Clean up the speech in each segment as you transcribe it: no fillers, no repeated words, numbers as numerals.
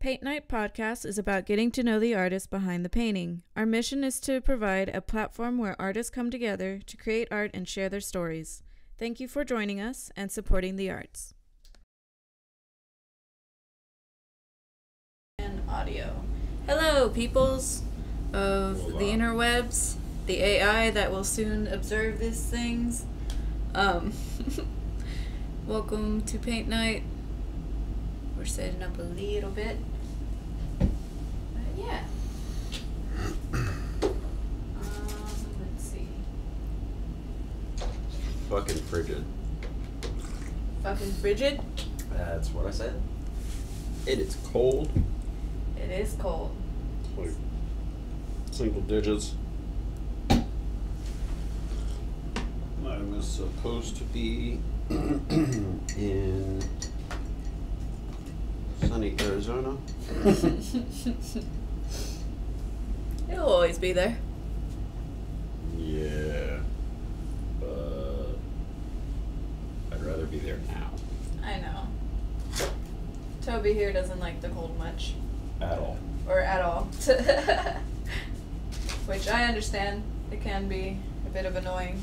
Paint Night Podcast is about getting to know the artist behind the painting. Our mission is to provide a platform where artists come together to create art and share their stories. Thank you for joining us and supporting the arts. And audio. Hello, peoples of Hola. the interwebs, the AI that will soon observe these things. Welcome to Paint Night. We're setting up a little bit. But yeah. Let's see. Fucking frigid. Fucking frigid? That's what I said. It is cold. It is cold. Like single digits. I was supposed to be in sunny Arizona. It'll always be there. Yeah. But I'd rather be there now. I know. Toby here doesn't like the cold much. At all. Or at all. Which I understand. It can be a bit of annoying.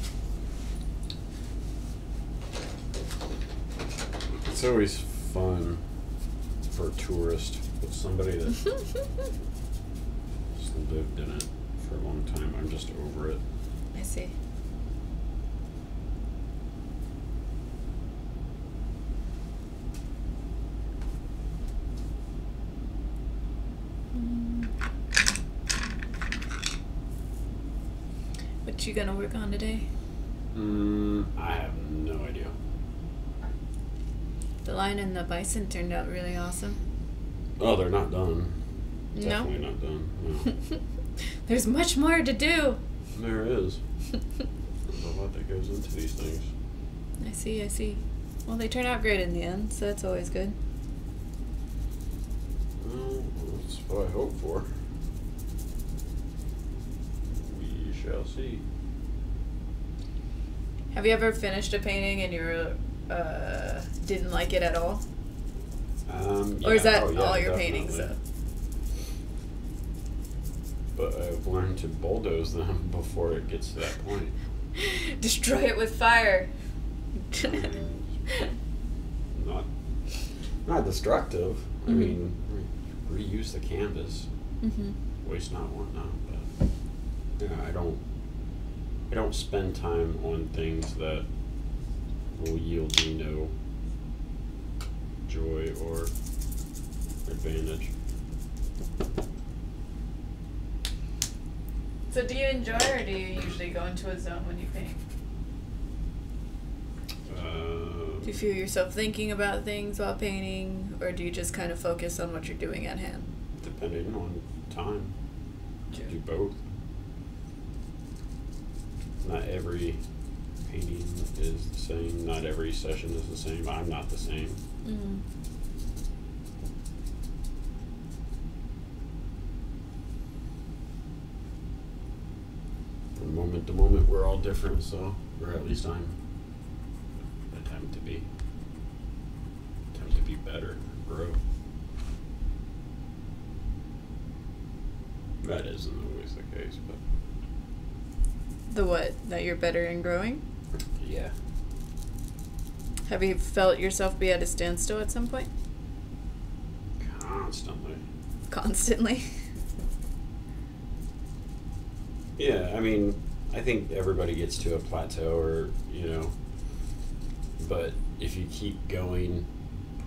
It's always fun for a tourist with somebody that just lived in it for a long time. I'm just over it. I see. What you gonna work on today? I have no idea. The lion and the bison turned out really awesome. Oh, they're not done. No? Definitely not done. No. There's much more to do. There is. There's a lot that goes into these things. I see. Well, they turn out great in the end, so that's always good. Well, that's what I hope for. We shall see. Have you ever finished a painting and didn't like it at all? Yeah. Or is that Oh, yeah, all your definitely. paintings? So? But I've learned to bulldoze them before it gets to that point. Destroy it with fire. Not destructive. I mean, reuse the canvas. Waste not, want not. But I don't spend time on things that will yield me no joy or advantage. So do you enjoy or do you usually go into a zone when you paint? Do you feel yourself thinking about things while painting, or do you just kind of focus on what you're doing at hand? Depending on time. True. Do both. Not every painting is the same. Not every session is the same. I'm not the same. From moment to moment, we're all different, so, or at least I'm attempt to be better, grow. That isn't always the case, but The what? That you're better in growing? yeah. Have you felt yourself be at a standstill at some point? Constantly. Constantly? Yeah, I mean, I think everybody gets to a plateau or, but if you keep going,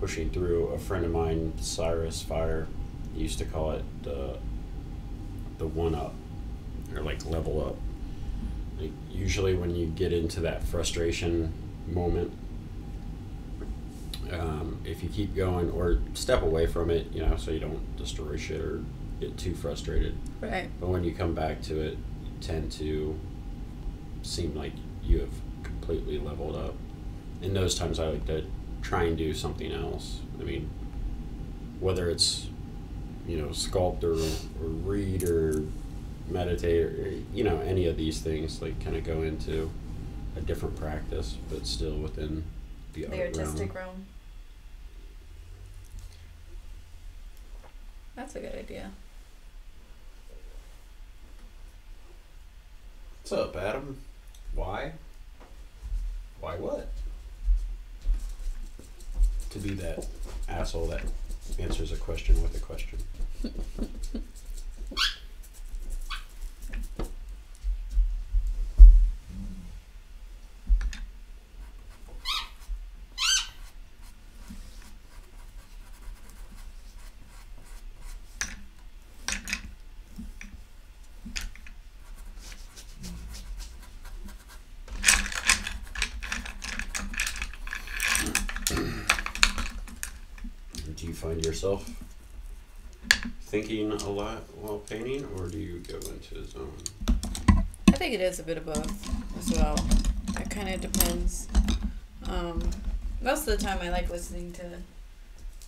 pushing through, a friend of mine, Cyrus Fire, used to call it the one-up, or like level up. Like usually when you get into that frustration moment, if you keep going or step away from it, so you don't destroy shit or get too frustrated. Right. But when you come back to it, you tend to seem like you have completely leveled up. In those times, I like to try and do something else. I mean, whether it's, sculpt or read or meditate or, any of these things, like kind of go into a different practice, but still within the art artistic realm. That's a good idea. What's up, Adam? Why? Why what? To be that asshole that answers a question with a question. Do you find yourself thinking a lot while painting, or do you go into a zone? I think it is a bit of both as well. It kind of depends. Most of the time I like listening to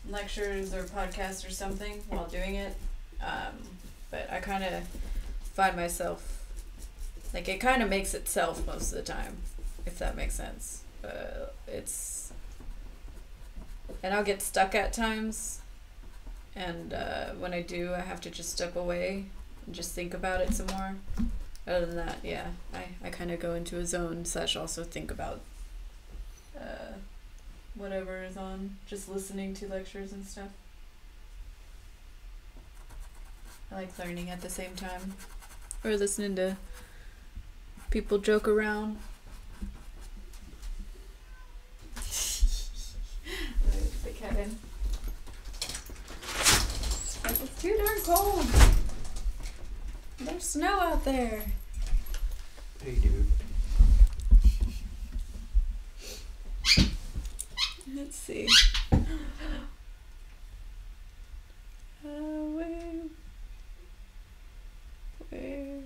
lectures or podcasts or something while doing it. But I kind of find myself, like, it kind of makes itself most of the time, if that makes sense. And I'll get stuck at times, and when I do, I have to just step away and just think about it some more. Other than that, yeah, I kind of go into a zone / also think about whatever is on, just listening to lectures and stuff. I like learning at the same time, or listening to people joke around. The cat in. It's too darn cold. There's snow out there. Hey, dude. Let's see. Where?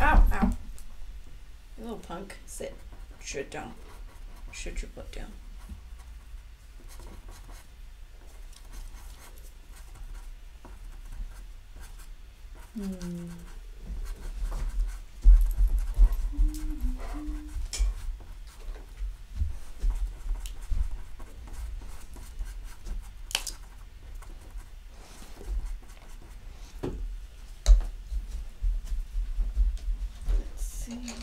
Ow, ow. You little punk. Sit. Sit down. Sit your butt down. Let's see.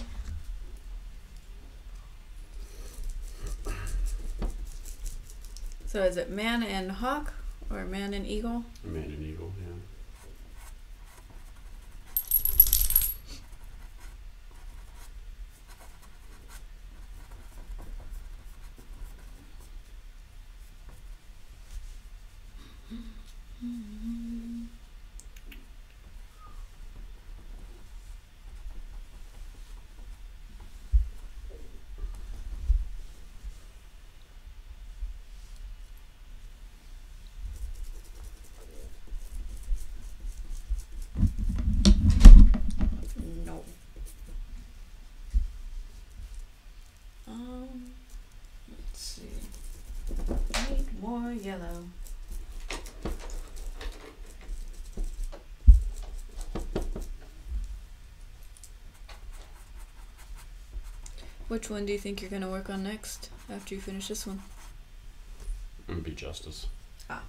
So is it man and hawk or man and eagle? Man and eagle, yeah. No. Let's see. Need more yellow. Which one do you think you're going to work on next after you finish this one? It would be justice. Ah.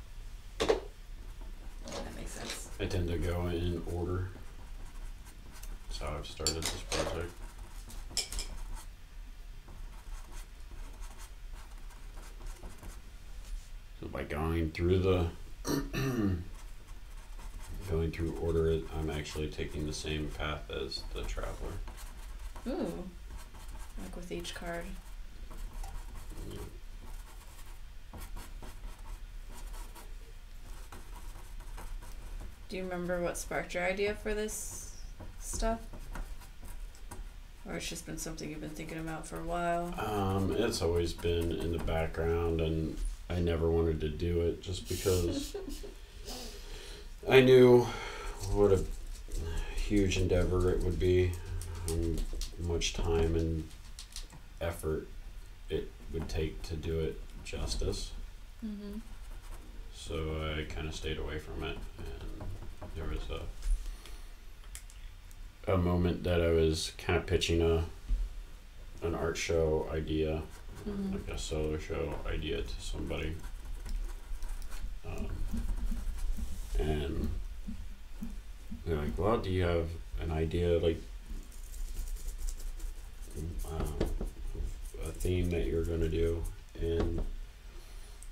That makes sense. I tend to go in order. That's how I've started this project. So by going through going through order, I'm actually taking the same path as the traveler. Ooh. Like with each card. Yeah. Do you remember what sparked your idea for this stuff? Or it's just been something you've been thinking about for a while? It's always been in the background, and I never wanted to do it just because I knew what a huge endeavor it would be, much time and effort it would take to do it justice. Mm-hmm. So I kind of stayed away from it, and there was a moment that I was kind of pitching an art show idea, like a solo show idea to somebody, and they're like, "Well, do you have an idea, like a theme that you're gonna do?" And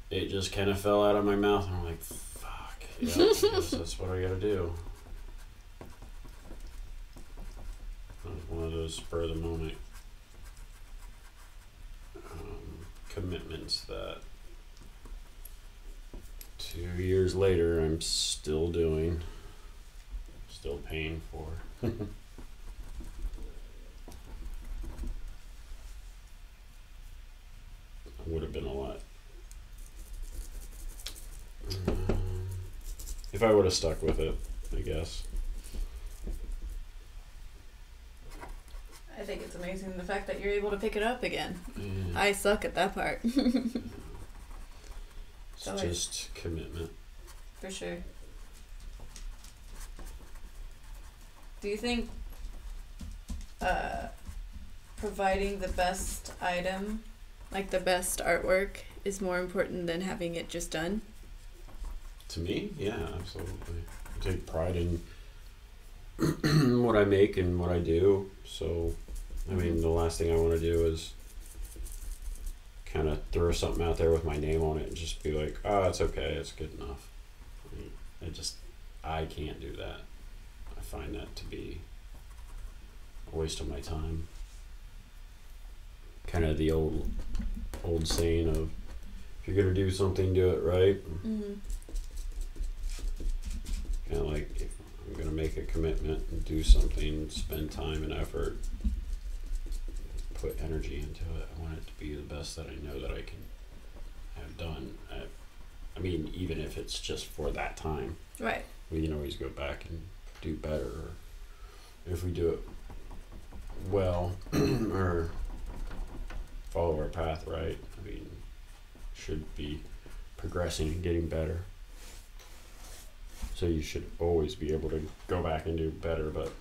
it just kind of fell out of my mouth, and I'm like, "Fuck, yeah, I guess that's what I gotta do." It was one of those spur of the moment commitments that 2 years later I'm still doing, still paying for. Would have been a lot. If I would have stuck with it, I guess. I think it's amazing the fact that you're able to pick it up again. Yeah. I suck at that part. It's just commitment. For sure. Do you think providing the best item, like the best artwork, is more important than having it just done? To me, yeah, absolutely. I take pride in what I make and what I do. So, I mean, the last thing I want to do is kind of throw something out there with my name on it and just be like, "Oh, it's okay, it's good enough." I mean, I can't do that. I find that to be a waste of my time. Kind of the old saying of, if you're gonna do something, do it right. Kind of like, if I'm gonna make a commitment and do something, spend time and effort, put energy into it, I want it to be the best that I know that I can have done. I mean, even if it's just for that time. Right. We can always go back and do better. Or if we do it well, or follow our path right, I mean, should be progressing and getting better. So you should always be able to go back and do better, but...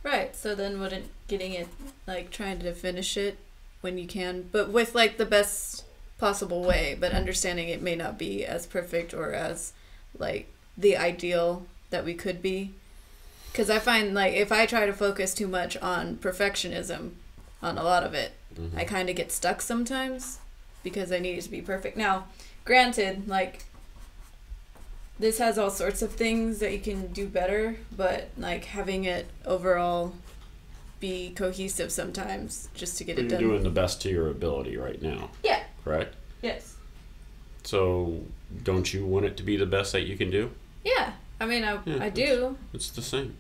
Right, so then wouldn't getting it, like, trying to finish it when you can, but with, like, the best possible way, but understanding it may not be as perfect or as, like, the ideal that we could be. Because I find, like, if I try to focus too much on perfectionism, on a lot of it, I kind of get stuck sometimes because I need it to be perfect. Now, granted, like, this has all sorts of things that you can do better, but, like, having it overall be cohesive sometimes just to get it done. You're doing the best to your ability right now. Yeah. Correct? Yes. So, don't you want it to be the best that you can do? Yeah. I mean, I do. It's the same.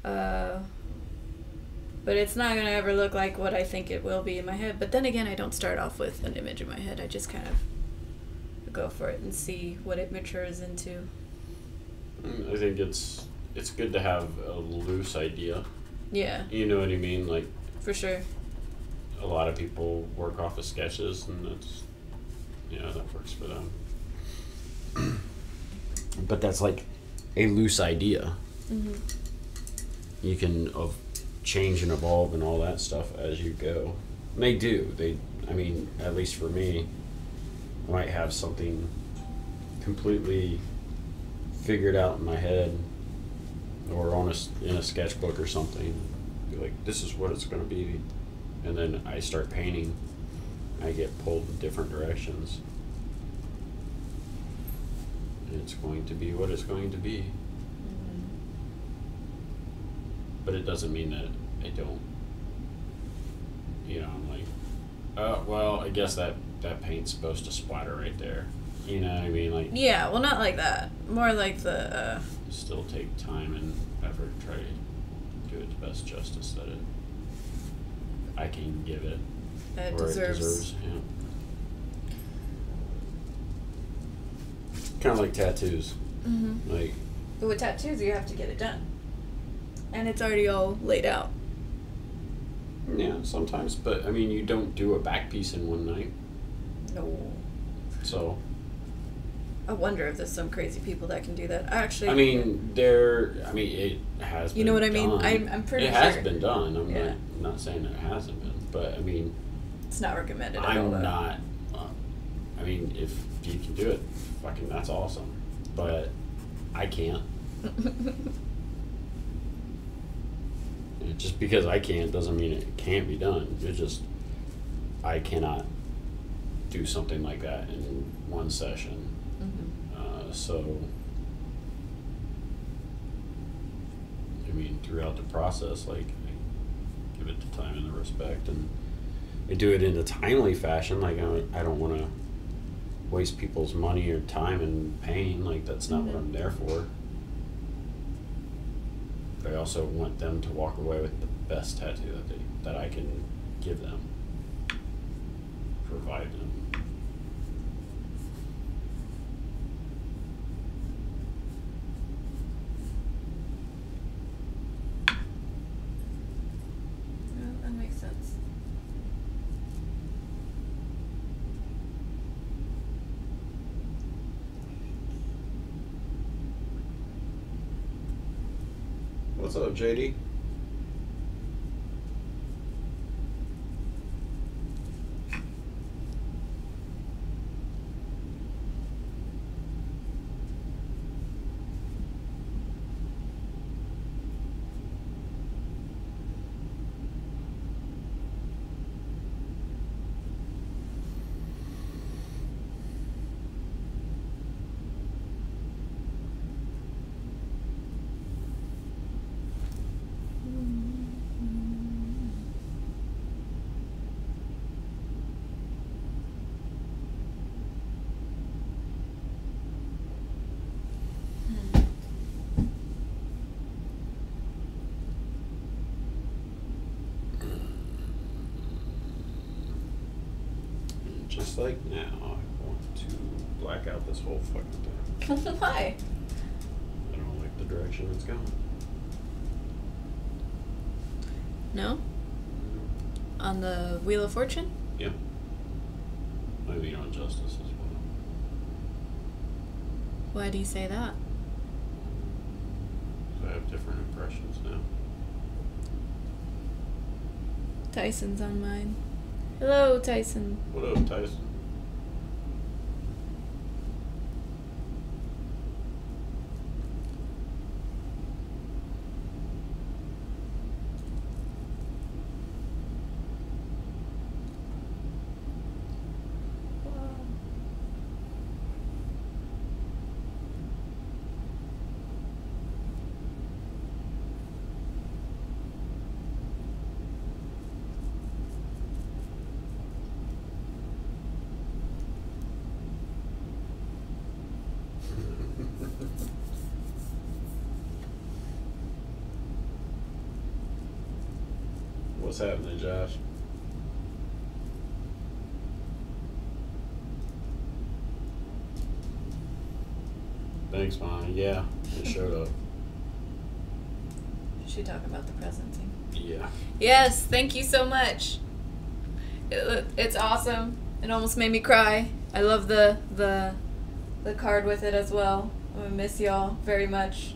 But it's not going to ever look like what I think it will be in my head. But then again, I don't start off with an image in my head. I just kind of go for it and see what it matures into. I think it's good to have a loose idea. Yeah. You know what I mean? Like, for sure. A lot of people work off of sketches, and that's, that works for them. But that's like a loose idea. You can change and evolve and all that stuff as you go. And they do. I mean, at least for me, I might have something completely figured out in my head or in a sketchbook or something. Be like, this is what it's going to be. And then I start painting. I get pulled in different directions. And it's going to be what it's going to be. But it doesn't mean that I don't, I'm like, oh, well, I guess that paint's supposed to splatter right there. You know what I mean? Like, yeah, well, not like that. More like the... Still take time and effort to try to do it the best justice that I can give it. That it or deserves. It deserves, yeah. Kind of like tattoos. Like, but with tattoos, you have to get it done. And it's already all laid out. Yeah, sometimes. But, I mean, you don't do a back piece in one night. No. So, I wonder if there's some crazy people that can do that. Actually, it has been. You know what I done. mean? I'm pretty sure. It has been done. I'm Yeah. not saying that it hasn't been, but I mean, It's not recommended at all. I'm though. not. If you can do it, fucking that's awesome. But I can't. Just because I can't doesn't mean it can't be done. It's just I cannot do something like that in one session. So, I mean, throughout the process, like, I give it the time and the respect, and I do it in a timely fashion. Like, I don't want to waste people's money or time and pain. Like, that's not what I'm there for. But I also want them to walk away with the best tattoo that I can give them, provide them. That makes sense. What's up, JD? Just like now, I want to black out this whole fucking thing. Why? I don't like the direction it's going. No? On the Wheel of Fortune? Yeah. I mean on Justice as well. Why do you say that? I have different impressions now. Tyson's on mine. Hello, Tyson. What up, Tyson? What's happening, Josh? Thanks, Mom. Yeah, it showed up. Is she talking about the presenting? Yeah. Yes, thank you so much. It's awesome. It almost made me cry. I love the card with it as well. I'm gonna miss y'all very much.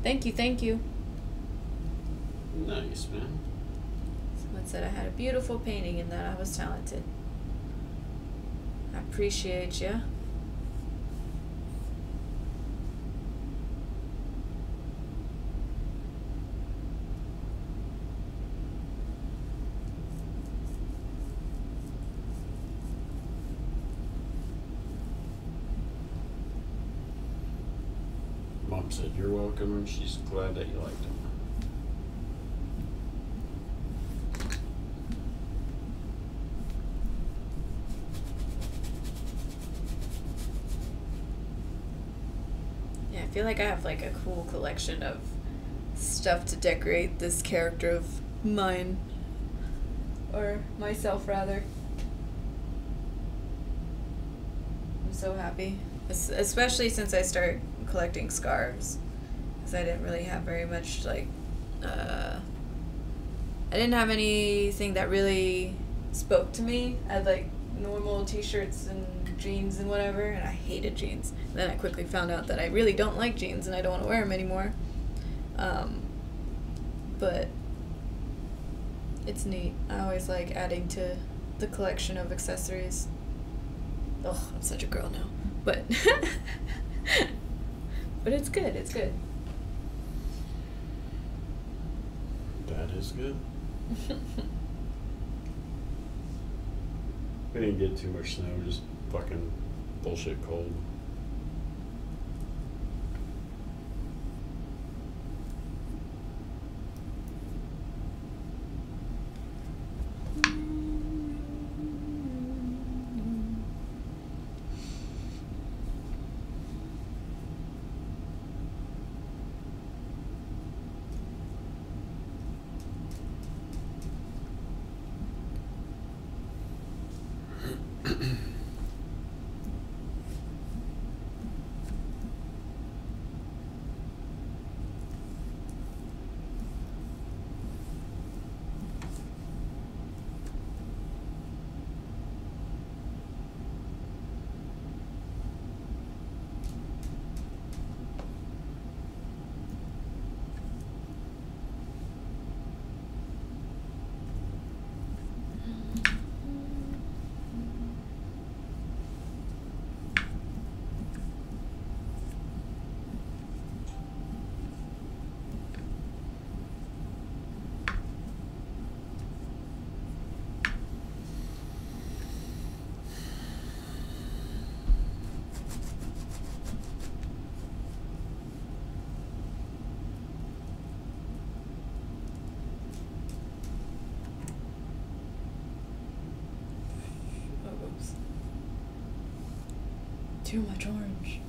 Thank you. Nice, man. Someone said I had a beautiful painting and that I was talented. I appreciate ya. Mom said you're welcome, and she's glad that you liked them. Yeah, I feel like I have like a cool collection of stuff to decorate this character of mine. Or myself, rather. I'm so happy. Especially since I start collecting scarves. because I didn't really have very much, like, I didn't have anything that really spoke to me. I had, like, normal t-shirts and jeans and whatever, and I hated jeans. And then I quickly found out that I really don't like jeans and I don't want to wear them anymore. But it's neat. I always like adding to the collection of accessories. Oh, I'm such a girl now. But but it's good. It's good. That is good. We didn't get too much snow, just fucking bullshit cold. Too much orange.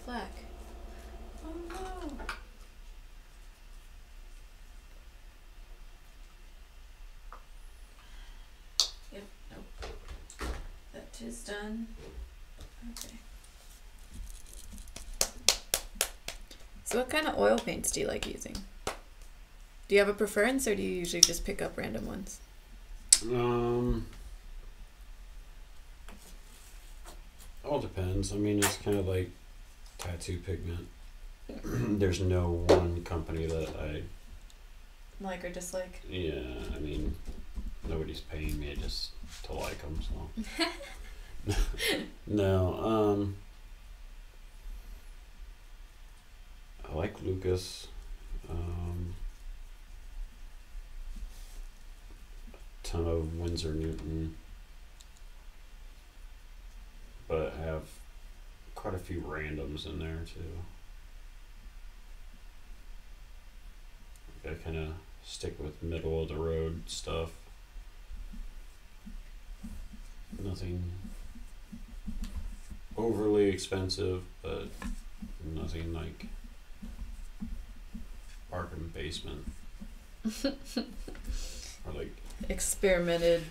Black. Oh no. Yep, nope. That is done. Okay. So what kind of oil paints do you like using? Do you have a preference or do you usually just pick up random ones? All depends. I mean, it's kind of like tattoo pigment. There's no one company that I like or dislike. Yeah, I mean, nobody's paying me just to like them, so. No, I like Lucas. Ton of Winsor Newton, but I have quite a few randoms in there too. I kind of stick with middle of the road stuff. Nothing overly expensive, but nothing like Arkham Basement. Or like experimented.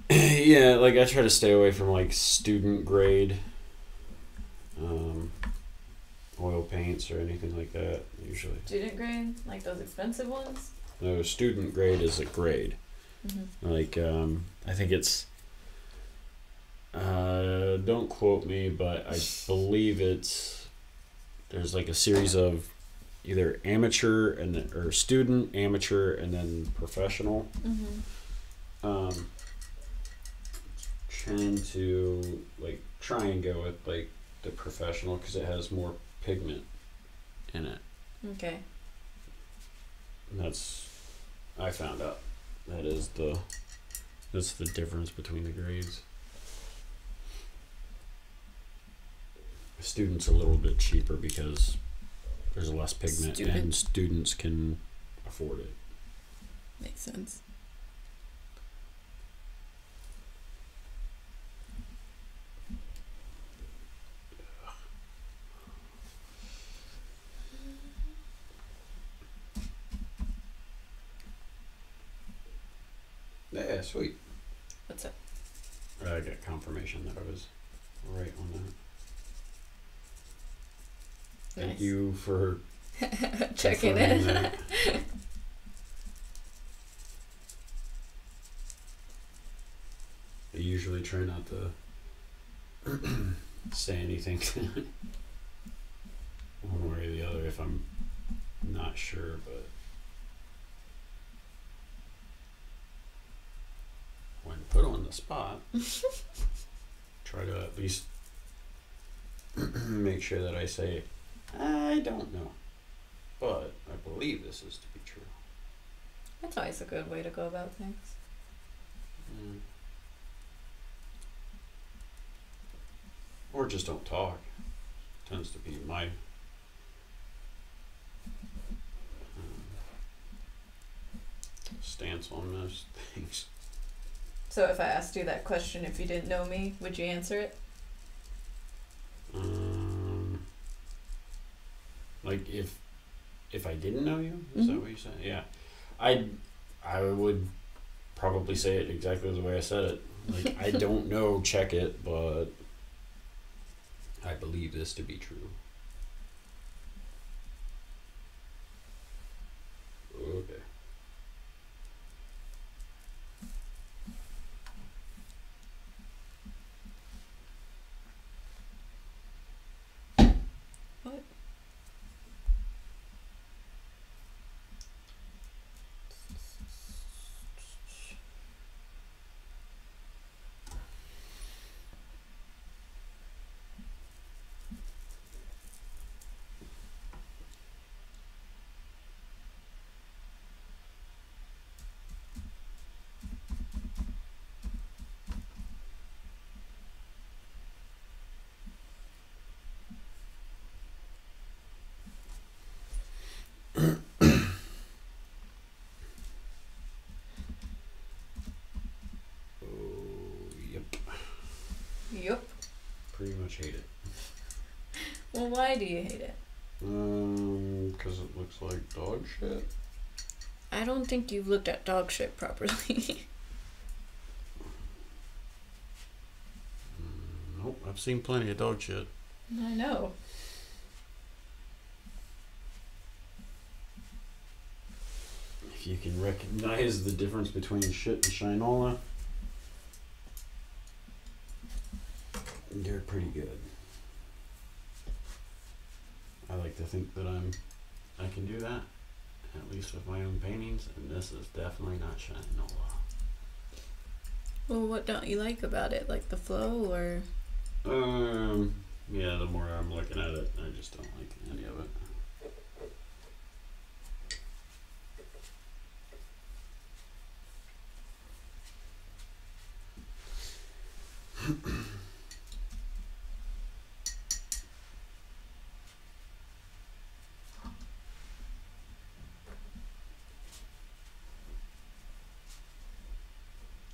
Yeah, like I try to stay away from like student grade oil paints or anything like that, usually. Student grade? Like those expensive ones? No, student grade is a grade. Mm-hmm. Like, I think it's, don't quote me, but I believe there's like a series of either amateur or student, amateur, and then professional. Mm-hmm. Tend to like try and go with like the professional because it has more pigment in it. Okay. And I found out that's the difference between the grades. Students a little bit cheaper because there's less pigment and students can afford it. Makes sense. Yeah, sweet. What's up? I got confirmation that I was right on that. Nice. Thank you for checking it. that. I usually try not to say anything one way or the other if I'm not sure, but when put on the spot, try to at least make sure that I say, I don't know, but I believe this is to be true. That's always a good way to go about things. Mm. Or just don't talk. Tends to be my stance on most things. So if I asked you that question, if you didn't know me, would you answer it? Like if I didn't know you, is Mm-hmm. that what you said? Yeah, I would probably say it exactly the way I said it. Like I don't know, check it, but I believe this to be true. Okay. What? Yup. Pretty much hate it. Well, why do you hate it? 'Cause it looks like dog shit. I don't think you've looked at dog shit properly. Nope, I've seen plenty of dog shit. I know. If you can recognize the difference between shit and shinola, you're pretty good. I like to think that I can do that, at least with my own paintings, and this is definitely not shinola. Well, what don't you like about it? Like the flow, or? Yeah, the more I'm looking at it, I just don't like any of it.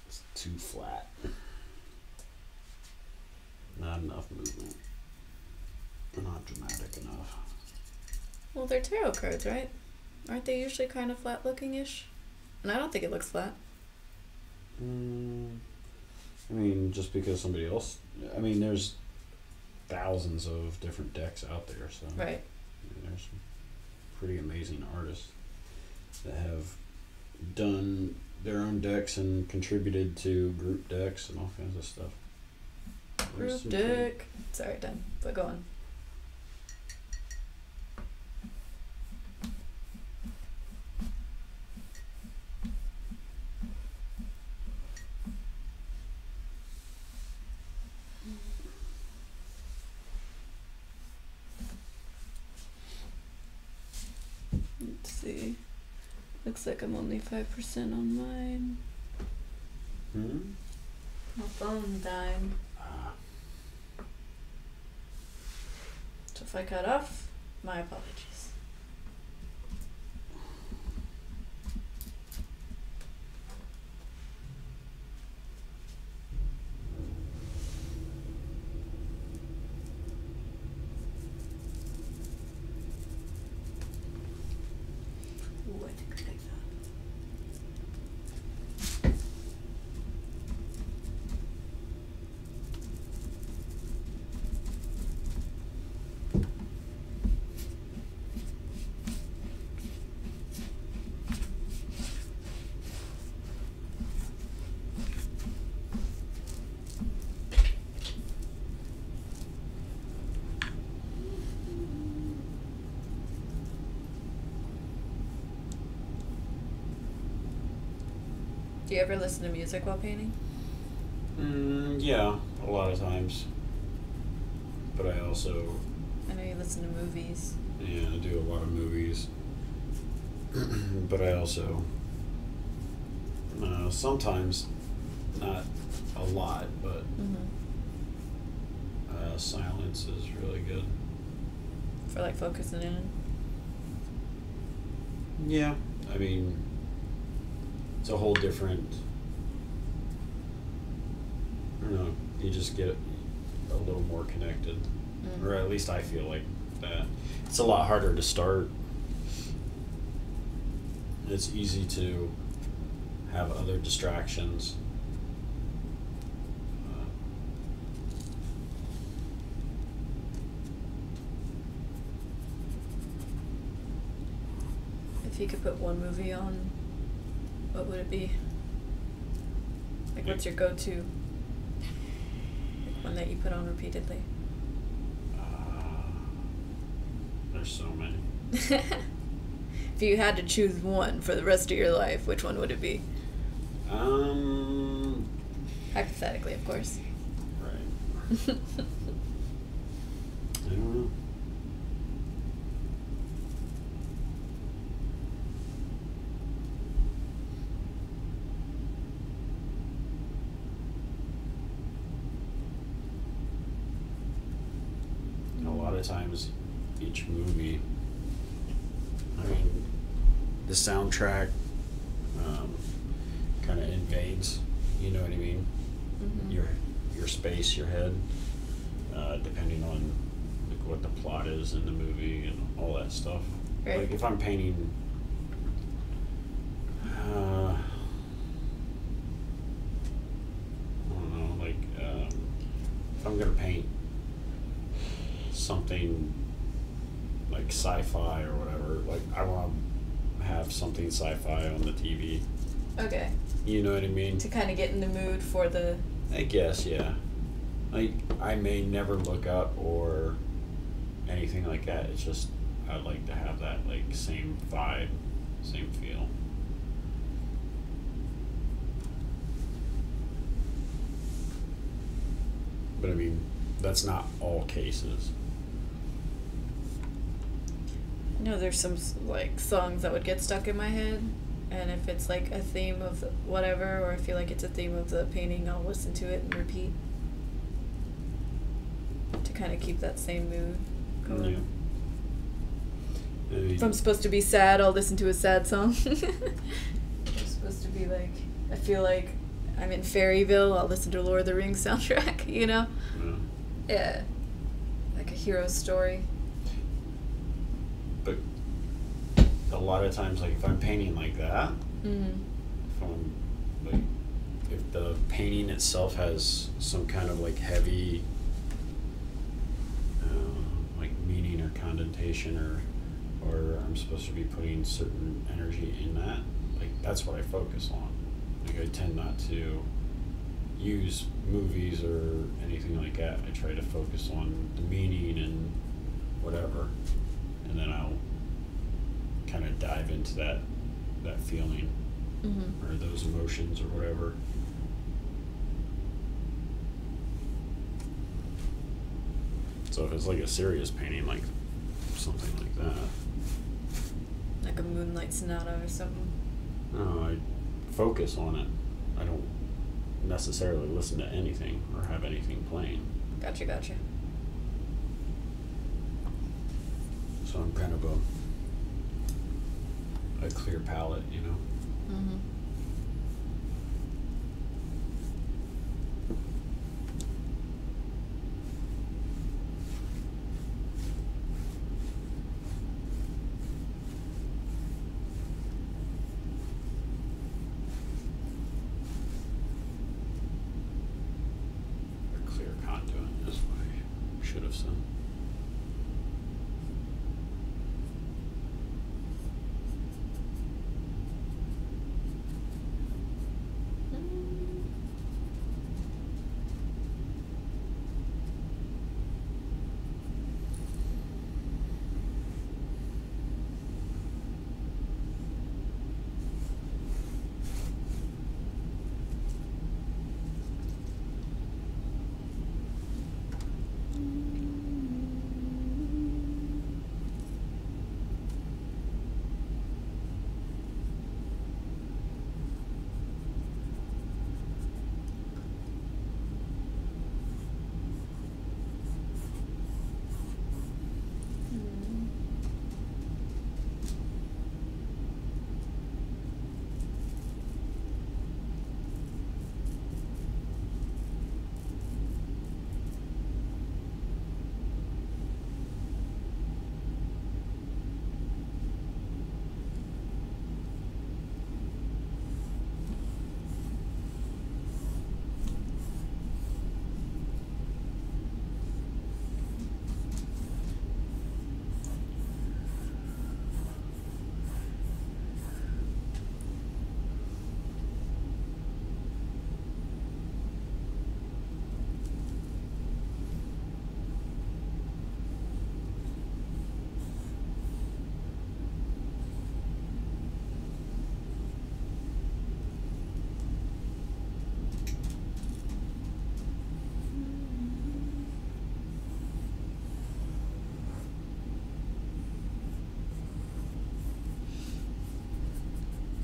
It's too flat. Not enough movement. Not dramatic enough. Well, they're tarot cards, right? Aren't they usually kind of flat looking ish? And I don't think it looks flat. I mean, just because somebody else. I mean, there's thousands of different decks out there, so Right. there's some pretty amazing artists that have done their own decks and contributed to group decks and all kinds of stuff. Group deck. Sorry, done. But go on. Let's see. Looks like I'm only 5% on mine. My phone died. So if I cut off, my apologies. Ooh, I think I like that. Do you ever listen to music while painting? Yeah, a lot of times. But I also, I know you listen to movies. yeah, I do a lot of movies. But I also, sometimes, not a lot, but silence is really good. For like focusing in. Yeah, I mean, it's a whole different, I don't know, you just get a little more connected. Or at least I feel like that. It's a lot harder to start. It's easy to have other distractions. If you could put one movie on, what would it be? Like, what's your go-to? Like one that you put on repeatedly? There's so many. If you had to choose one for the rest of your life, which one would it be? Hypothetically, of course. Right. I don't know. A lot of times, each movie, I mean, the soundtrack kind of invades, you know what I mean? Your space, your head, depending on like what the plot is in the movie and all that stuff. Right. Like if I'm painting, I don't know, like if I'm gonna paint something like sci-fi or whatever, like I want to have something sci-fi on the TV. Okay. You know what I mean? To kind of get in the mood for the... I guess, yeah. Like, I may never look up or anything like that. It's just, I'd like to have that, like, same vibe, same feel. But I mean, that's not all cases. I know there's some, like, songs that would get stuck in my head. And if it's, like, a theme of whatever, or I feel like it's a theme of the painting, I'll listen to it and repeat. To kind of keep that same mood going. Yeah. I mean, If I'm supposed to be sad, I'll listen to a sad song. If I'm supposed to be, like, I feel like I'm in Fairyville, I'll listen to Lord of the Rings soundtrack, you know? yeah. Yeah. Like a hero story. But a lot of times, like if I'm painting like that, if I'm like, if the painting itself has some kind of like heavy meditation or I'm supposed to be putting certain energy in that, like that's what I focus on. Like I tend not to use movies or anything like that. I try to focus on the meaning and whatever, and then I'll kind of dive into that feeling or those emotions or whatever. So if it's like a serious painting, like something like that, like a Moonlight Sonata or something. no, I focus on it. I don't necessarily listen to anything or have anything playing. Gotcha. So I'm kind of a clear palette, you know. A clear conduit is what I should have said.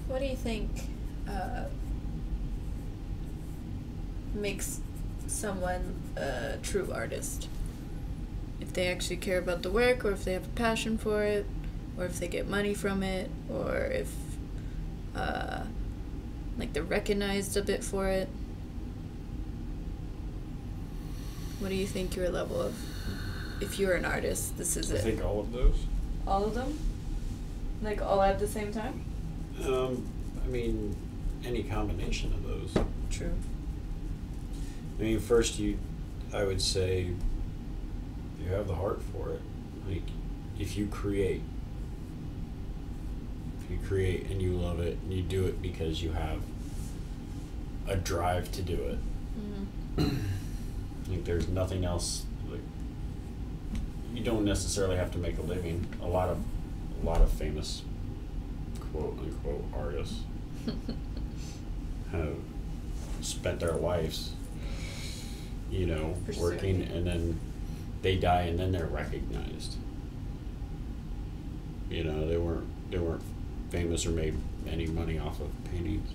What do you think makes someone a true artist? If they actually care about the work, or if they have a passion for it, or if they get money from it, or if like they're recognized a bit for it. What do you think your level of, if you're an artist, this is it? I think all of those. All of them? Like all at the same time? I mean, any combination of those. True. I mean, first I would say you have the heart for it. Like, if you create and you love it and you do it because you have a drive to do it. Like, there's nothing else. Like, you don't necessarily have to make a living. A lot of famous quote unquote artists have spent their lives, working, and then they die and then they're recognized. They weren't famous or made any money off of paintings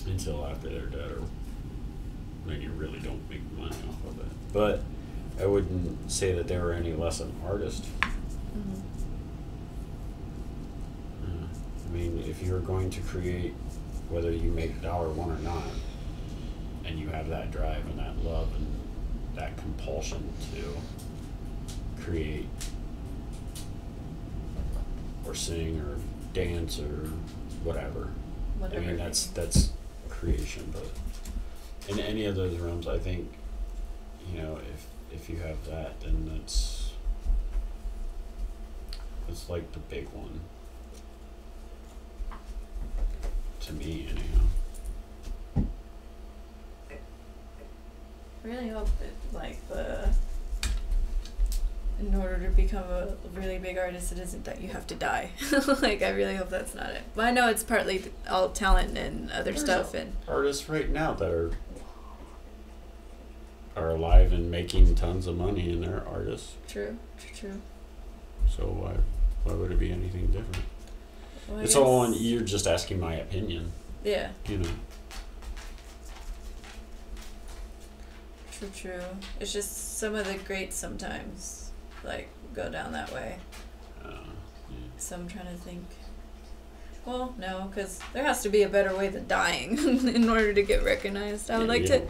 until after they're dead, or then you really don't make money off of it. But I wouldn't say that they were any less an artist. I mean, if you're going to create, whether you make $1 or not, and you have that drive and that love and that compulsion to create or sing or dance or whatever. I mean, that's creation. But in any of those realms, I think, if you have that, then that's like the big one. To me, anyhow. I really hope that, like, in order to become a really big artist, it isn't that you have to die. Like, I really hope that's not it. But I know it's partly all talent and other stuff. And artists right now that are alive and making tons of money, and they're artists. True. So why would it be anything different? Well, it's all on, you're just asking my opinion. Yeah. You know. True. It's just some of the greats sometimes, like, go down that way. Yeah. So I'm trying to think. Well, no, because there has to be a better way than dying in order to get recognized. I would like to. It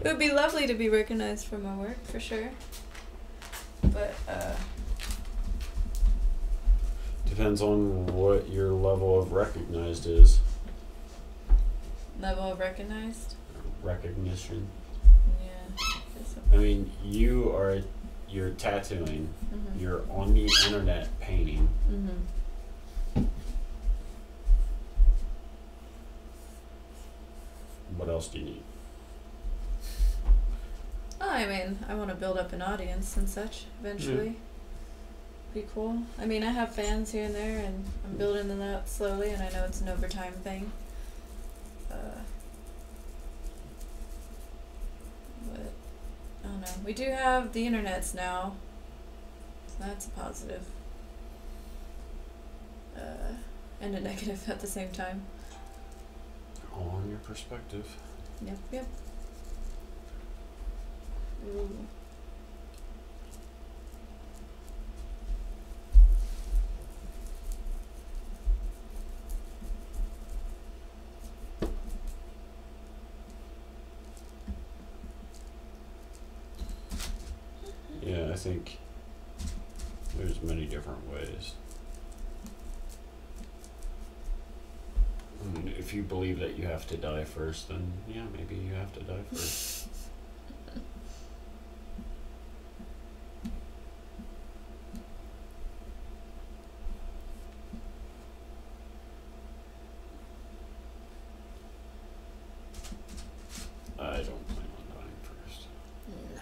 would be lovely to be recognized for my work, for sure. But, depends on what your level of recognized is. Level of recognized? Recognition. Yeah. I mean, you're tattooing. Mm-hmm. You're on the internet painting. Mm-hmm. What else do you need? Oh, I mean, I want to build up an audience and such eventually. Be cool. I mean, I have fans here and there, and I'm building them up slowly, and I know it's an overtime thing. But I don't know. We do have the internets now, so that's a positive. And a negative at the same time. All on your perspective. Yep. Ooh. Yeah, I think there's many different ways. I mean, if you believe that you have to die first, then yeah, maybe you have to die first. I don't plan on dying first. Nah.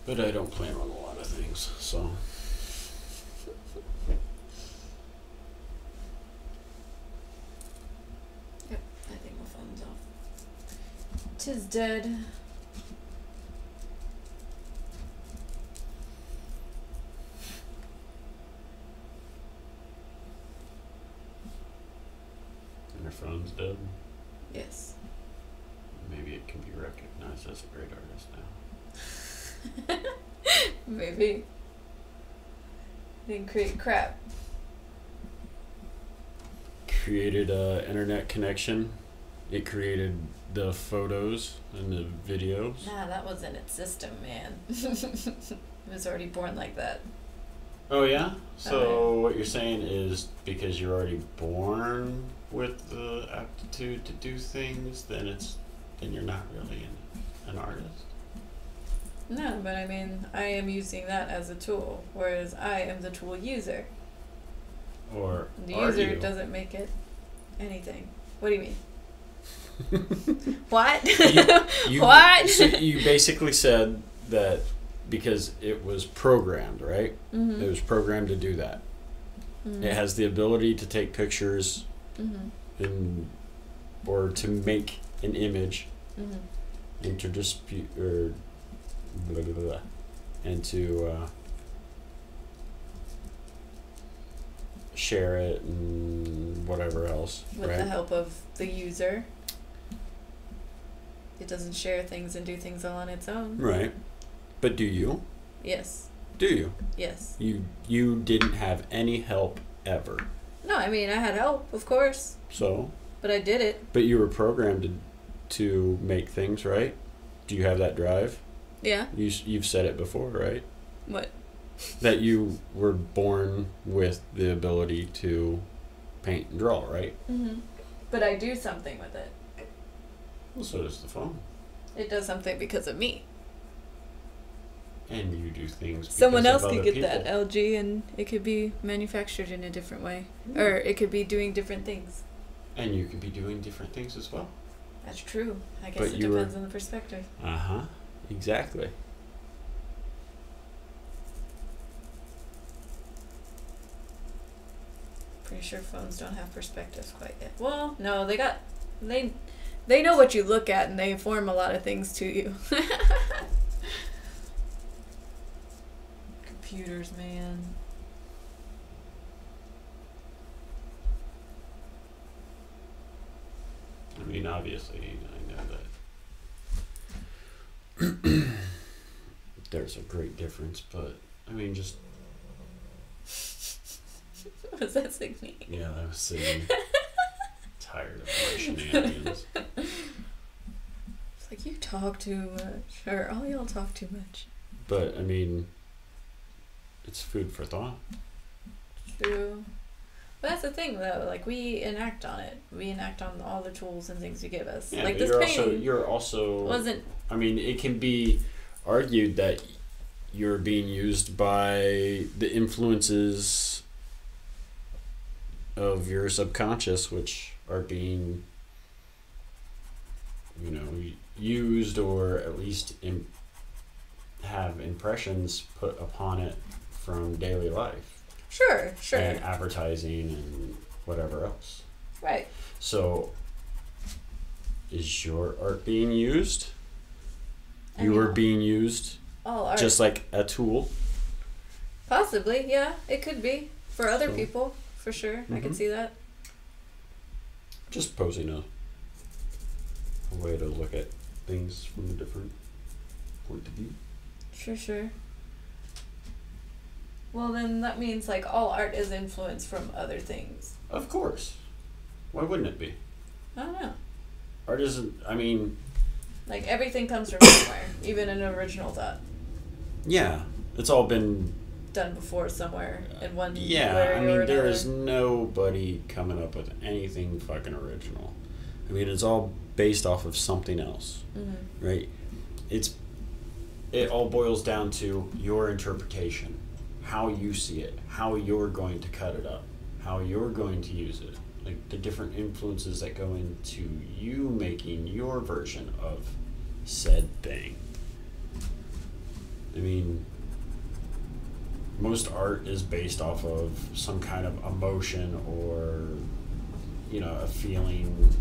But I don't plan on a lot of things, so. Yep, I think my phone's off. 'Tis dead. And your phone's dead? Yes. Maybe it can be recognized as a great artist now. Maybe. Didn't create crap. Created a internet connection. It created the photos and the videos. Nah, that was in its system, man. It was already born like that. Oh yeah? So what you're saying is because you're already born with the aptitude to do things, then you're not really an artist? No, but I mean, I am using that as a tool, whereas I am the tool user. Or The are user you? doesn't make it anything. What do you mean? What? What? So you basically said that because it was programmed, right? Mm-hmm. It was programmed to do that. Mm-hmm. It has the ability to take pictures or to make an image and to dispute or blah, blah, blah, and to share it and whatever else. With right? the help of the user. It doesn't share things and do things all on its own. Right. But do you? Yes. Do you? Yes. You didn't have any help ever. No, I mean, I had help, of course. So? But I did it. But you were programmed to make things, right? Do you have that drive? Yeah. You've said it before, right? What? That you were born with the ability to paint and draw, right? Mm-hmm. But I do something with it. Well, so does the phone. It does something because of me. And you do things. Someone else could get people. that algae, and it could be manufactured in a different way, or it could be doing different things. And you could be doing different things as well. That's true. I guess it depends on the perspective. Exactly. Pretty sure phones don't have perspectives quite yet. Well, no, they know what you look at, and they form a lot of things to you. Computers, man. I mean, obviously, I know that there's a great difference, but I mean, just. What does that signal? Yeah, I was sitting tired of my shenanigans. It's like, you talk too much, or all y'all talk too much. But I mean, it's food for thought. True. But that's the thing, though. Like, we enact on it. We enact on all the tools and things you give us. Yeah, like but this painting. You're also. Wasn't. I mean, it can be argued that you're being used by the influences of your subconscious, which are being, used, or at least have impressions put upon it from daily life. Sure. And advertising and whatever else. Right. So, is your art being used? You are being used all art. Just like a tool? Possibly, yeah. It could be. For other people, for sure. I can see that. Just posing a way to look at things from a different point of view. Sure. Well, then that means, like, all art is influenced from other things. Of course. Why wouldn't it be? I don't know. Art isn't, I mean... Like, everything comes from somewhere, even an original thought. Yeah. It's all been... done before somewhere in one way I mean, or there another. is nobody coming up with anything fucking original. I mean, it's all based off of something else, right? It all boils down to your interpretation, how you see it, how you're going to cut it up, how you're going to use it, like the different influences that go into you making your version of said thing. I mean, most art is based off of some kind of emotion or, a feeling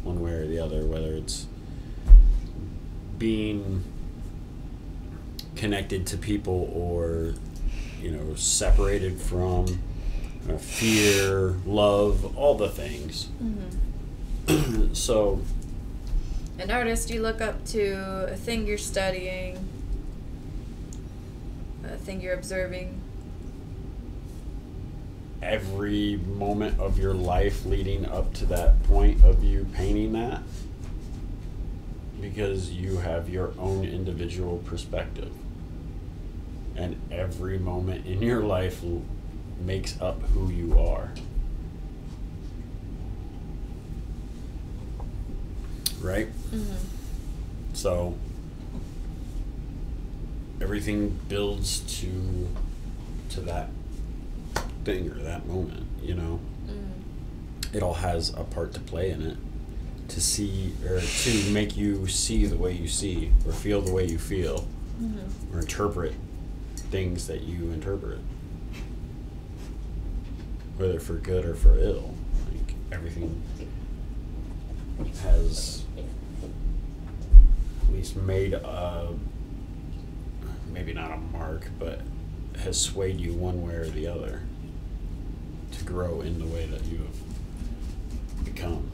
one way or the other, whether it's being connected to people or, separated from, fear, love, all the things. So, an artist, you look up to a thing you're studying, a thing you're observing. Every moment of your life leading up to that point of you painting that, because you have your own individual perspective, and every moment in your life makes up who you are, right? So everything builds to that thing or that moment, It all has a part to play in it, to see or to make you see the way you see, or feel the way you feel, or interpret things that you interpret, whether for good or for ill. Like, everything has at least made a, maybe not a mark, but has swayed you one way or the other to grow in the way that you have become.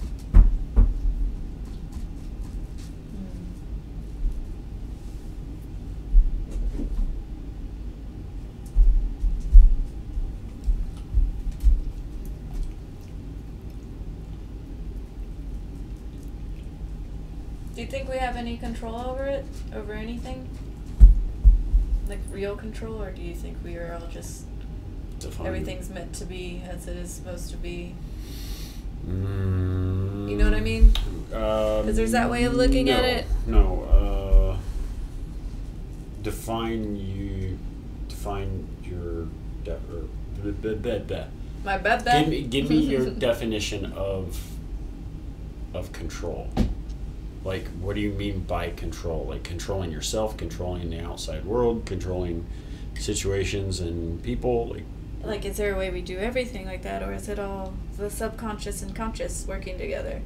Do you think we have any control over it? Over anything? Like, real control? Or do you think we are all just... everything's meant to be as it is supposed to be? You know what I mean? Because there's that way of looking at it. No. Define your My bad. Give me your definition of control. Like, what do you mean by control? Like, controlling yourself, controlling the outside world, controlling situations and people? Like, is there a way we do everything like that, or is it all the subconscious and conscious working together?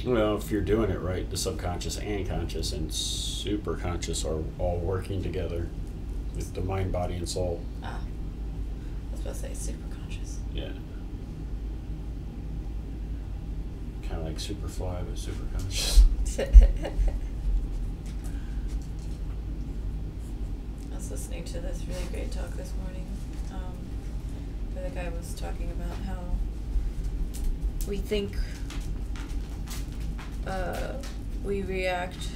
Well, if you're doing it right, the subconscious and conscious and super conscious are all working together with the mind, body, and soul. Ah. I was about to say super conscious. Yeah. Kind of like Superfly, but super conscious. I was listening to this really great talk this morning. Where the guy was talking about how we think we react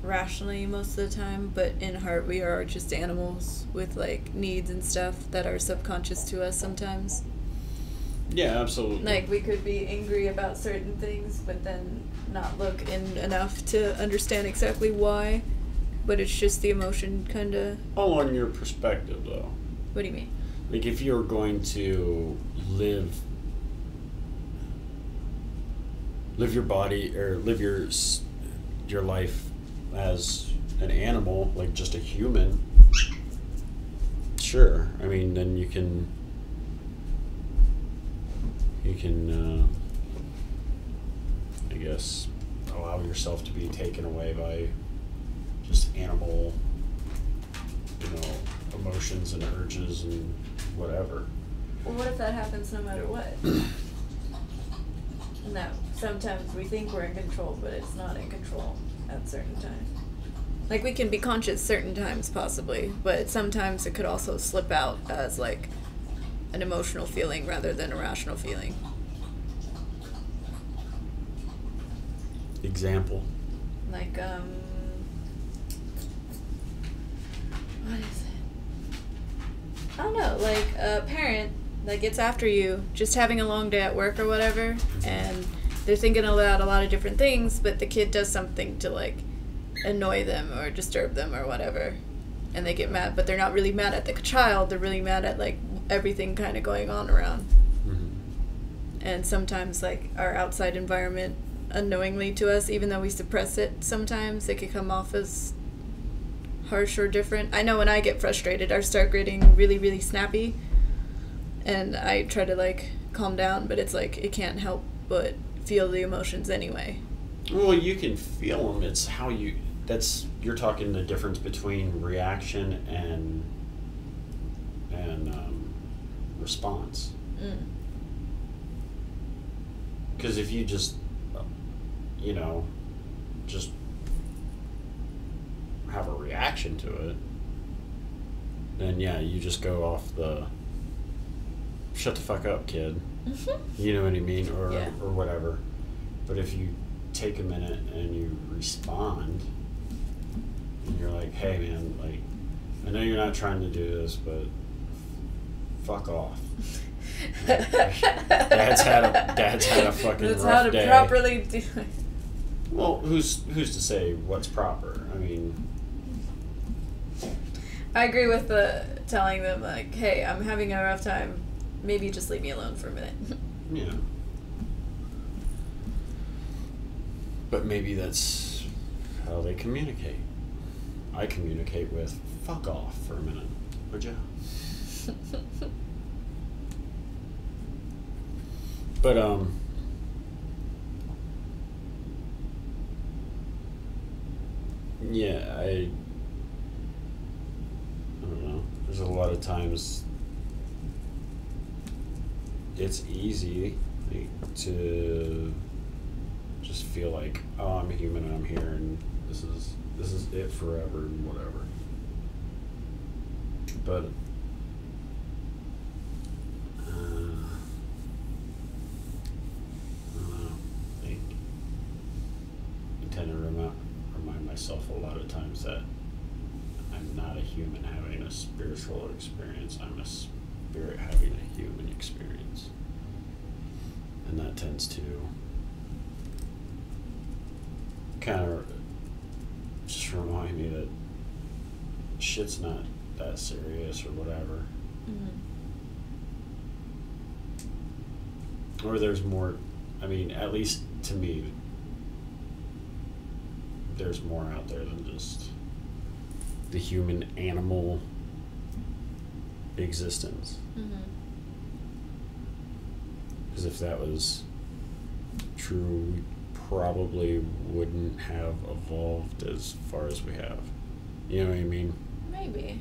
rationally most of the time, but in heart we are just animals with like needs and stuff that are subconscious to us sometimes. Yeah, absolutely. Like, we could be angry about certain things, but then not look in enough to understand exactly why. But it's just the emotion, kind of. All on your perspective, though. What do you mean? Like, if you're going to live your body, or live your life as an animal, like just a human, sure. I mean, then you can I guess allow yourself to be taken away by just animal, emotions and urges and whatever. Well, what if that happens no matter what? No, sometimes we think we're in control, but it's not in control at certain times. Like, we can be conscious certain times, possibly, but sometimes it could also slip out as, like, an emotional feeling rather than a rational feeling. Example? Like, what is it? I don't know, like, a parent that gets after you, just having a long day at work or whatever, and they're thinking about a lot of different things, but the kid does something to, like, annoy them or disturb them or whatever, and they get mad, but they're not really mad at the child, they're really mad at, like, everything kind of going on around. Mm-hmm. And sometimes, like, our outside environment, unknowingly to us, even though we suppress it sometimes, it can come off as harsh or different. I know when I get frustrated, I start getting really, really snappy, and I try to, like, calm down, but it's like, it can't help but feel the emotions anyway. Well, you can feel them. It's how you're talking the difference between reaction and response. Because if you just have a reaction to it, then yeah, you just go off the shut the fuck up, kid. You know what I mean? Or whatever. But if you take a minute and you respond, and you're like, hey man, like, I know you're not trying to do this, but fuck off. Dad's had a fucking That's rough how to day. properly do it. Well, who's to say what's proper? I mean, I agree with telling them, like, hey, I'm having a rough time, maybe just leave me alone for a minute. yeah. But maybe that's how they communicate. I communicate with fuck off for a minute, would ya? But yeah, I don't know. There's a lot of times it's easy to just feel like, oh, I'm a human and I'm here and this is it forever and whatever. But I don't know. I tend to remind myself a lot of times that I'm not a human having a spiritual experience. I'm a spirit having a human experience. And that tends to kind of just remind me that shit's not that serious or whatever. Or there's more, I mean, at least to me, there's more out there than just the human animal existence. Because if that was true, we probably wouldn't have evolved as far as we have. You know what I mean? Maybe.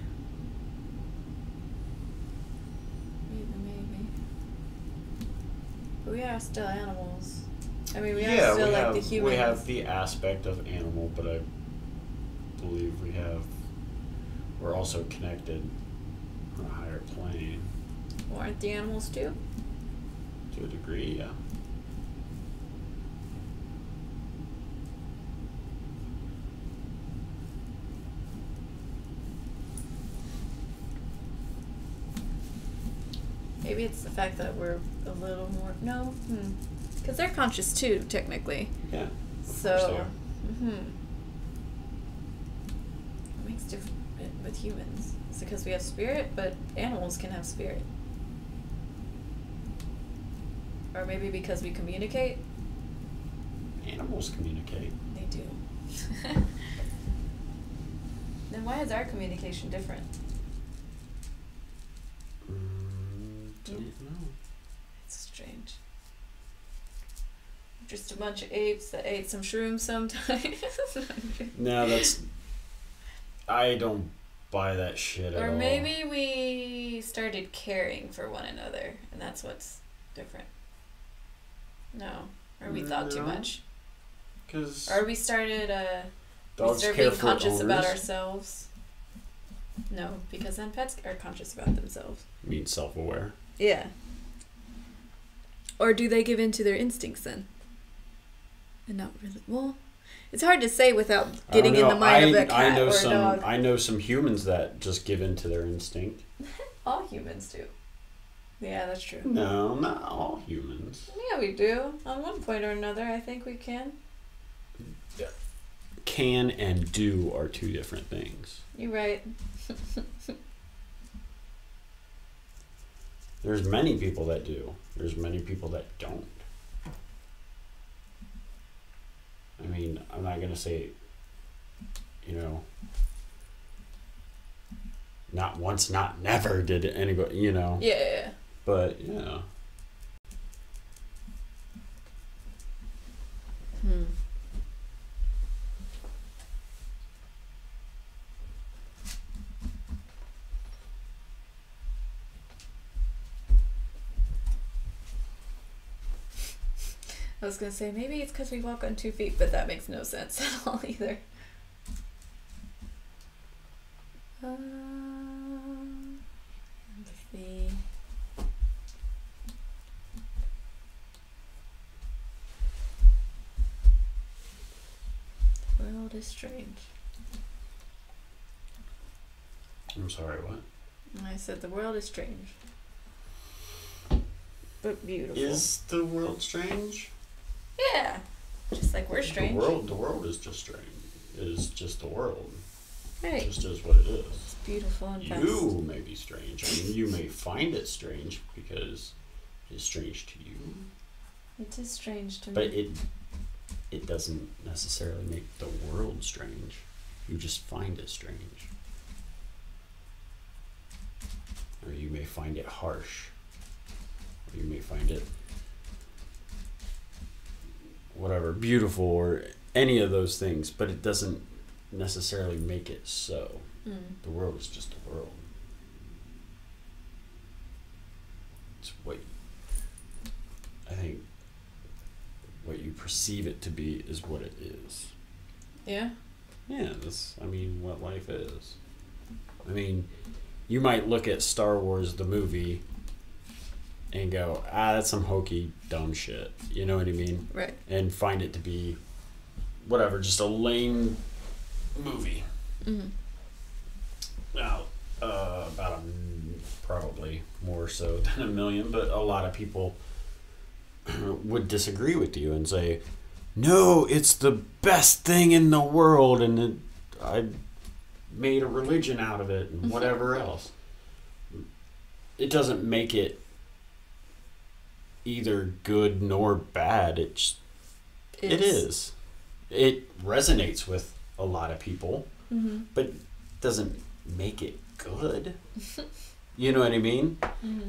But we are still animals. I mean, we are still like the humans. We have the aspect of animal, but I believe we're also connected on a higher plane. Well, aren't the animals too? To a degree, yeah. Maybe it's the fact that we're a little more... No. Because they're conscious too, technically. Yeah. So... It makes different with humans. It's because we have spirit, but animals can have spirit. Or maybe because we communicate. Animals communicate. They do. Then why is our communication different? Don't know. It's strange. Just a bunch of apes that ate some shrooms sometimes. No, I don't buy that shit at all. Or maybe we started caring for one another, and that's what's different. No. Or we thought too much. Or we started being conscious about ourselves. No, because then pets are conscious about themselves. You mean self-aware? Yeah. Or do they give in to their instincts then? And not really. Well, it's hard to say without getting in the mind of a cat or a dog. I know some humans that just give in to their instinct. All humans do. Yeah, that's true. No, not all humans. Yeah, we do. On one point or another, I think we can. Can and do are two different things. You're right. There's many people that do. There's many people that don't. I mean, I'm not going to say, not once, not never did anybody, Yeah. But, yeah. I was going to say, maybe it's because we walk on 2 feet, but that makes no sense at all either. Empathy. The world is strange. I'm sorry, what? I said the world is strange. But beautiful. Is the world strange? Yeah. Just like we're strange. The world is just strange. It is just the world. Right. It just is what it is. It's beautiful and fast. You may be strange. I mean, you may find it strange because it's strange to you. It is strange to me. But it doesn't necessarily make the world strange. You just find it strange. Or you may find it harsh. Or you may find it whatever, beautiful, or any of those things, but it doesn't necessarily make it so. The world is just a world. It's I think what you perceive it to be is what it is. Yeah? Yeah, that's, what life is. You might look at Star Wars, the movie, and go, that's some hokey, dumb shit. You know what I mean? Right. And find it to be, whatever, just a lame movie. Now, probably more so than 1 million, but a lot of people would disagree with you and say, no, it's the best thing in the world, and I made a religion out of it and whatever else. It doesn't make it either good nor bad. It is. It resonates with a lot of people, but doesn't make it good. You know what I mean?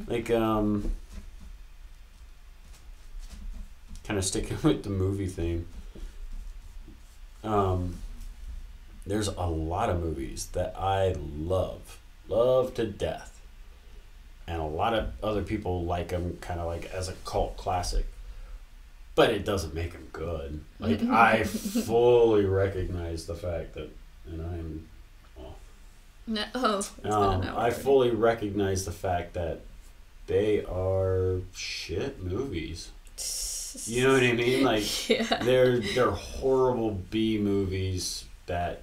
Like, kind of sticking with the movie theme. There's a lot of movies that I love to death, and a lot of other people like them kind of like as a cult classic, but it doesn't make them good. Like, I fully recognize the fact that, and I'm I fully recognize the fact that they are shit movies. You know what I mean? Like, yeah. they're horrible B movies that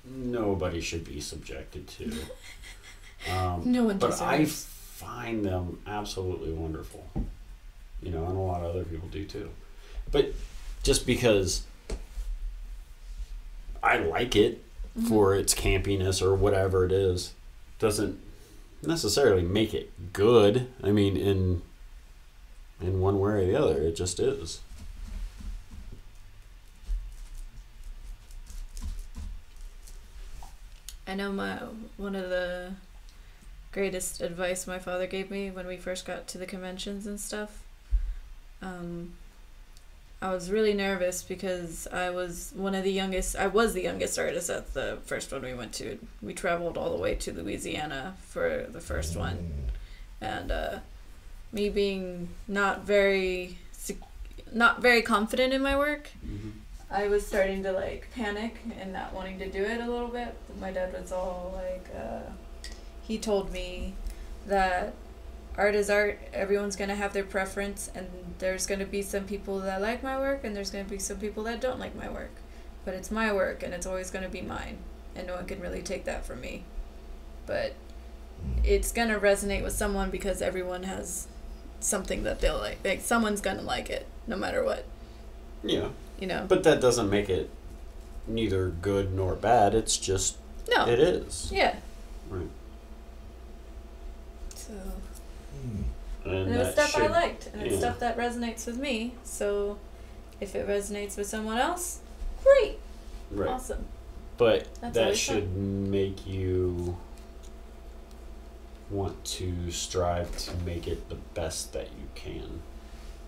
nobody should be subjected to. No one but deserves. I find them absolutely wonderful. You know, and a lot of other people do too. But just because I like it for its campiness or whatever it is, doesn't necessarily make it good. I mean, in one way or the other, it just is. I know one of the greatest advice my father gave me when we first got to the conventions and stuff. I was really nervous because I was the youngest artist at the first one we went to. We traveled all the way to Louisiana for the first one. And me being not very confident in my work, I was starting to like panic and not wanting to do it a little bit. My dad was all like, he told me that art is art. Everyone's going to have their preference, and there's going to be some people that like my work, and there's going to be some people that don't like my work. But it's my work, and it's always going to be mine, and no one can really take that from me. But it's going to resonate with someone because everyone has something that they'll like. Like, someone's going to like it, no matter what. Yeah. You know? But that doesn't make it neither good nor bad. It's just, it is. Yeah. Right. So... And it was stuff I liked, and it's stuff that resonates with me. So, if it resonates with someone else, great, right. Awesome. But that's that should make you want to strive to make it the best that you can,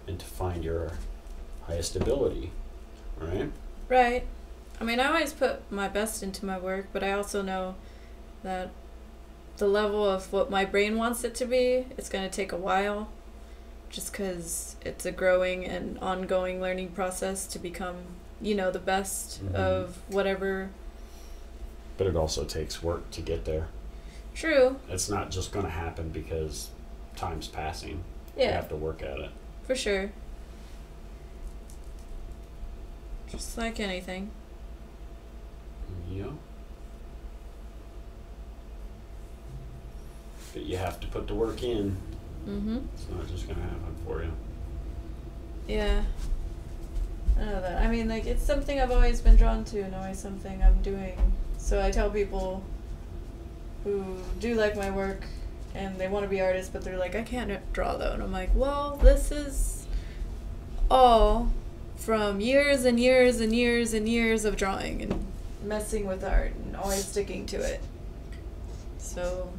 and to find your highest ability, right? Right. I mean, I always put my best into my work, but I also know that the level of what my brain wants it to be, it's going to take a while, just because it's a growing and ongoing learning process to become, the best of whatever. But it also takes work to get there. True. It's not just going to happen because time's passing. Yeah. You have to work at it. For sure. Just like anything. Yeah. But you have to put the work in. It's not just going to happen for you. Yeah. I know that. I mean, like, it's something I've always been drawn to and always something I'm doing. So I tell people who do like my work and they want to be artists, but they're like, I can't draw though. And I'm like, well, this is all from years and years and years and years of drawing and messing with art and always sticking to it. So...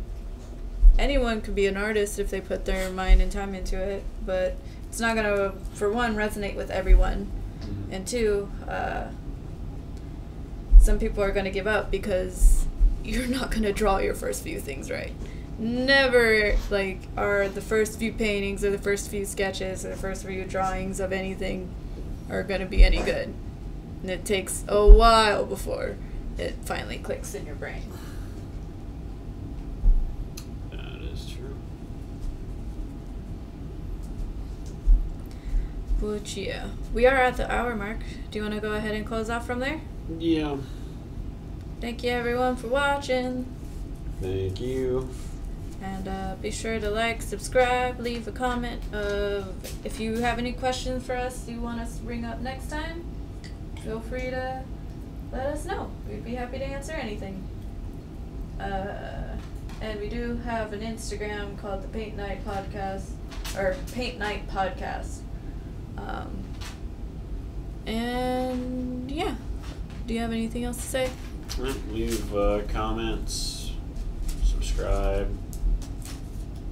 anyone could be an artist if they put their mind and time into it, but it's not going to, for one, resonate with everyone, and two, some people are going to give up because you're not going to draw your first few things right. Never, like, are the first few paintings or the first few sketches or the first few drawings of anything are going to be any good. And it takes a while before it finally clicks in your brain. But yeah, we are at the hour mark. Do you want to go ahead and close off from there? Yeah. Thank you everyone for watching. Thank you. And be sure to like, subscribe, leave a comment if you have any questions for us you want us to bring up next time. Feel free to let us know. We'd be happy to answer anything. And we do have an Instagram called the Paint Night Podcast, or Paint Night Podcast. And yeah, do you have anything else to say? Leave comments, subscribe,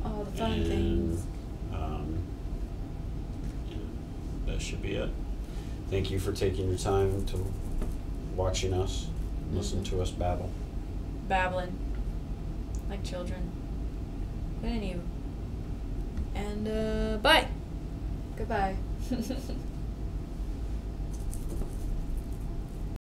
all the fun things. That should be it. Thank you for taking your time to watching us, listen to us babble. Babbling like children. But anyway. And bye. Goodbye.